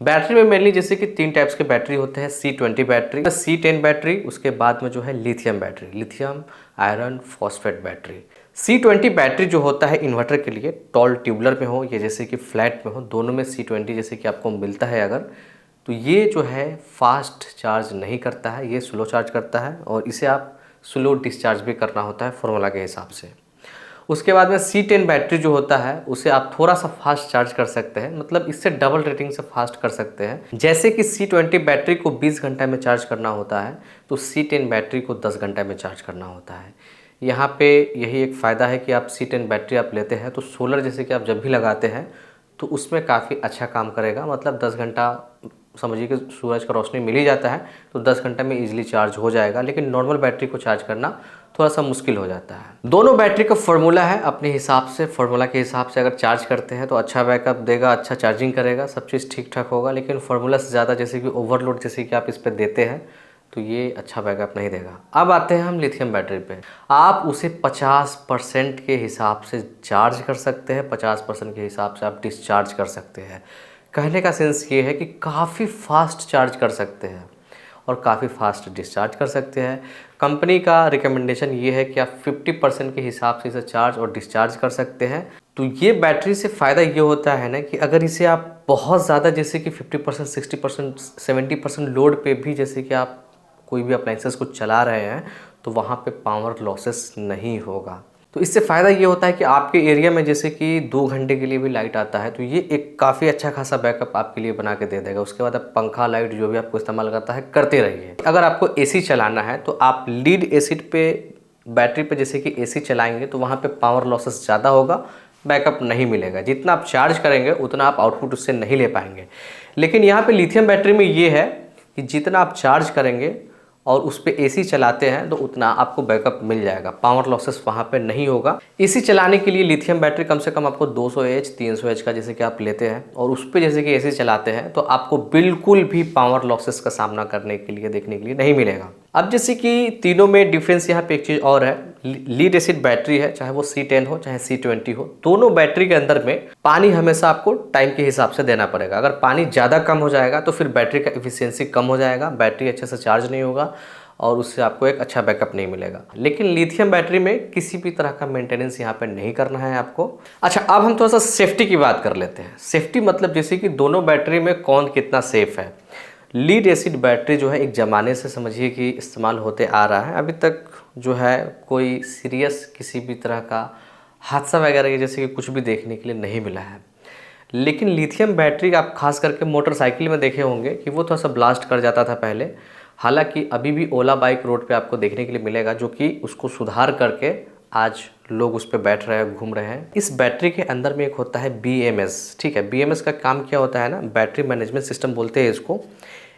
Battery में mainly जैसे कि 3 टाइप्स के बैटरी होते हैं। C20 बैटरी, C10 बैटरी, उसके बाद में जो है lithium battery, lithium iron phosphate battery. C20 battery जो होता है इन्वर्टर के लिए, टॉल ट्यूबुलर में हो या जैसे कि फ्लैट में हो, दोनों में C20 जैसे कि आपको मिलता है अगर, तो ये जो है फास्ट चार्ज नहीं करता है, ये स्लो चार्ज करता है और इसे आप स्लो डिस्चार्ज भी करना होता है फॉर्मूला के हिसाब से। उसके बाद में C10 बैटरी जो होता है उसे आप थोड़ा सा फास्ट चार्ज कर सकते हैं, मतलब इससे डबल रेटिंग से फास्ट कर सकते हैं। जैसे कि C20 बैटरी को 20 घंटे में चार्ज करना होता है तो C10 बैटरी को 10 घंटे में चार्ज करना होता है। यहाँ पे यही एक फ़ायदा है कि आप C10 बैटरी आप लेते हैं तो सोलर जैसे कि आप जब भी लगाते हैं तो उसमें काफ़ी अच्छा काम करेगा, मतलब 10 घंटा समझिए कि सूरज का रोशनी मिल ही जाता है तो 10 घंटे में इजीली चार्ज हो जाएगा। लेकिन नॉर्मल बैटरी को चार्ज करना थोड़ा सा मुश्किल हो जाता है। दोनों बैटरी का फार्मूला है, अपने हिसाब से फार्मूला के हिसाब से अगर चार्ज करते हैं तो अच्छा बैकअप देगा, अच्छा चार्जिंग करेगा, सब चीज़ ठीक ठाक होगा। लेकिन फार्मूला से ज़्यादा जैसे कि ओवरलोड जैसे कि आप इस पर देते हैं तो ये अच्छा बैकअप नहीं देगा। अब आते हैं हम लिथियम बैटरी पे। आप उसे 50% के हिसाब से चार्ज कर सकते हैं, 50% के हिसाब से आप डिस्चार्ज कर सकते हैं। कहने का सेंस ये है कि काफ़ी फास्ट चार्ज कर सकते हैं और काफ़ी फास्ट डिस्चार्ज कर सकते हैं। कंपनी का रिकमेंडेशन ये है कि आप 50% के हिसाब से इसे चार्ज और डिस्चार्ज कर सकते हैं। तो ये बैटरी से फ़ायदा ये होता है ना कि अगर इसे आप बहुत ज़्यादा जैसे कि 50%, 60%, 70% लोड पे भी जैसे कि आप कोई भी अप्लाइंसेस को चला रहे हैं तो वहाँ पे पावर लॉसेस नहीं होगा। तो इससे फ़ायदा ये होता है कि आपके एरिया में जैसे कि 2 घंटे के लिए भी लाइट आता है तो ये एक काफ़ी अच्छा खासा बैकअप आपके लिए बना के दे देगा। उसके बाद आप पंखा लाइट जो भी आपको इस्तेमाल करता है करते रहिए। अगर आपको एसी चलाना है तो आप लीड एसिड पे बैटरी पे जैसे कि एसी चलाएंगे तो वहाँ पे पावर लॉसेस ज़्यादा होगा, बैकअप नहीं मिलेगा। जितना आप चार्ज करेंगे उतना आप आउटपुट उससे नहीं ले पाएंगे। लेकिन यहाँ पे लिथियम बैटरी में ये है कि जितना आप चार्ज करेंगे और उस पर एसी चलाते हैं तो उतना आपको बैकअप मिल जाएगा, पावर लॉसेस वहाँ पे नहीं होगा। एसी चलाने के लिए लिथियम बैटरी कम से कम आपको 200 एच 300 एच का जैसे कि आप लेते हैं और उस पर जैसे कि एसी चलाते हैं तो आपको बिल्कुल भी पावर लॉसेस का सामना करने के लिए देखने के लिए नहीं मिलेगा। अब जैसे कि तीनों में डिफरेंस यहाँ पे एक चीज़ और है, लीड एसिड बैटरी है, चाहे वो C10 हो चाहे C20 हो, दोनों बैटरी के अंदर में पानी हमेशा आपको टाइम के हिसाब से देना पड़ेगा। अगर पानी ज़्यादा कम हो जाएगा तो फिर बैटरी का एफिशिएंसी कम हो जाएगा, बैटरी अच्छे से चार्ज नहीं होगा और उससे आपको एक अच्छा बैकअप नहीं मिलेगा। लेकिन लिथियम बैटरी में किसी भी तरह का मेंटेनेंस यहाँ पे नहीं करना है आपको। अच्छा, अब हम थोड़ा सा सेफ्टी की बात कर लेते हैं। सेफ्टी मतलब जैसे कि दोनों बैटरी में कौन कितना सेफ है। लीड एसिड बैटरी जो है एक ज़माने से समझिए कि इस्तेमाल होते आ रहा है, अभी तक जो है कोई सीरियस किसी भी तरह का हादसा वगैरह जैसे कि कुछ भी देखने के लिए नहीं मिला है। लेकिन लिथियम बैटरी आप खास करके मोटरसाइकिल में देखे होंगे कि वो थोड़ा सा ब्लास्ट कर जाता था पहले। हालांकि अभी भी ओला बाइक रोड पे आपको देखने के लिए मिलेगा जो कि उसको सुधार करके आज लोग उस पर बैठ रहे हैं, घूम रहे हैं। इस बैटरी के अंदर में एक होता है BMS, ठीक है। BMS का काम क्या होता है ना, बैटरी मैनेजमेंट सिस्टम बोलते हैं इसको।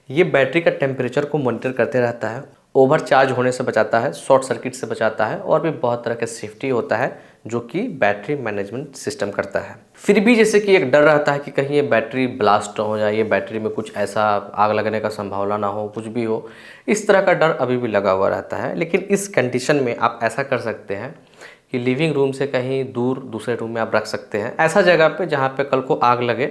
ये बैटरी का टेम्परेचर को मॉनिटर करते रहता है, ओवर चार्ज होने से बचाता है, शॉर्ट सर्किट से बचाता है और भी बहुत तरह के सेफ्टी होता है जो कि बैटरी मैनेजमेंट सिस्टम करता है। फिर भी जैसे कि एक डर रहता है कि कहीं ये बैटरी ब्लास्ट हो जाए, ये बैटरी में कुछ ऐसा आग लगने का संभावना ना हो, कुछ भी हो, इस तरह का डर अभी भी लगा हुआ रहता है। लेकिन इस कंडीशन में आप ऐसा कर सकते हैं कि लिविंग रूम से कहीं दूर दूसरे रूम में आप रख सकते हैं, ऐसा जगह पे जहाँ पे कल को आग लगे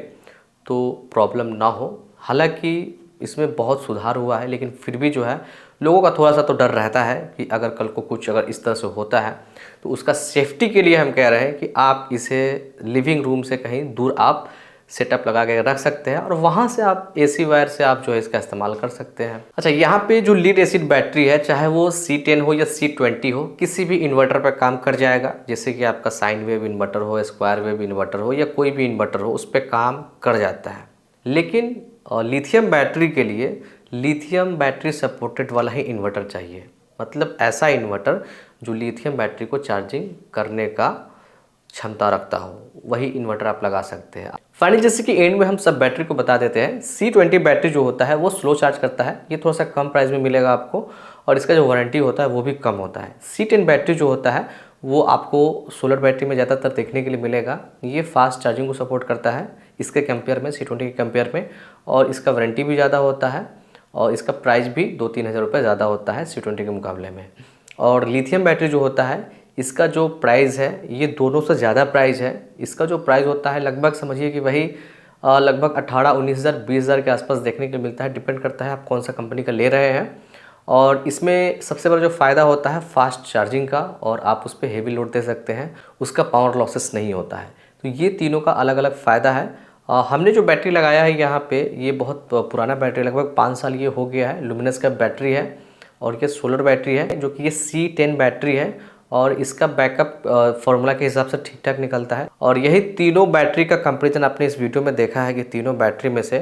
तो प्रॉब्लम ना हो। हालांकि इसमें बहुत सुधार हुआ है लेकिन फिर भी जो है लोगों का थोड़ा सा तो डर रहता है कि अगर कल को कुछ अगर इस तरह से होता है तो उसका सेफ्टी के लिए हम कह रहे हैं कि आप इसे लिविंग रूम से कहीं दूर आप सेटअप लगा के रख सकते हैं और वहाँ से आप AC वायर से आप जो है इसका इस्तेमाल कर सकते हैं। अच्छा, यहाँ पे जो लीड एसिड बैटरी है, चाहे वो C10 हो या C20 हो, किसी भी इन्वर्टर पर काम कर जाएगा। जैसे कि आपका साइन वेव इन्वर्टर हो, स्क्वायर वेव इन्वर्टर हो या कोई भी इन्वर्टर हो, उस पर काम कर जाता है। लेकिन लिथियम बैटरी के लिए लिथियम बैटरी सपोर्टेड वाला ही इन्वर्टर चाहिए, मतलब ऐसा इन्वर्टर जो लिथियम बैटरी को चार्जिंग करने का क्षमता रखता हो, वही इन्वर्टर आप लगा सकते हैं। फाइनली जैसे कि एंड में हम सब बैटरी को बता देते हैं। C20 बैटरी जो होता है वो स्लो चार्ज करता है, ये थोड़ा सा कम प्राइस में मिलेगा आपको और इसका जो वारंटी होता है वो भी कम होता है। C10 बैटरी जो होता है वो आपको सोलर बैटरी में ज़्यादातर देखने के लिए मिलेगा। ये फास्ट चार्जिंग को सपोर्ट करता है इसके कंपेयर में, C20 के कंपेयर में, और इसका वारंटी भी ज़्यादा होता है और इसका प्राइस भी 2-3 हज़ार रुपये ज़्यादा होता है C20 के मुकाबले में। और लिथियम बैटरी जो होता है इसका जो प्राइस है ये दोनों से ज़्यादा प्राइस है। इसका जो प्राइस होता है लगभग समझिए कि वही लगभग 18-19 हज़ार 20 हज़ार के आसपास देखने को मिलता है। डिपेंड करता है आप कौन सा कंपनी का ले रहे हैं। और इसमें सबसे बड़ा जो फ़ायदा होता है फास्ट चार्जिंग का, और आप उस पर हेवी लोड दे सकते हैं, उसका पावर लॉसेस नहीं होता है। तो ये तीनों का अलग अलग फ़ायदा है। हमने जो बैटरी लगाया है यहाँ पे, ये बहुत पुराना बैटरी, लगभग 5 साल ये हो गया है। लुमिनस का बैटरी है और ये सोलर बैटरी है, जो कि ये C10 बैटरी है और इसका बैकअप फार्मूला के हिसाब से ठीक ठाक निकलता है। और यही तीनों बैटरी का कंपैरिजन आपने इस वीडियो में देखा है कि तीनों बैटरी में से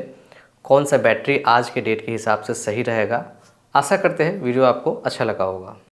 कौन सा बैटरी आज के डेट के हिसाब से सही रहेगा। आशा करते हैं वीडियो आपको अच्छा लगा होगा।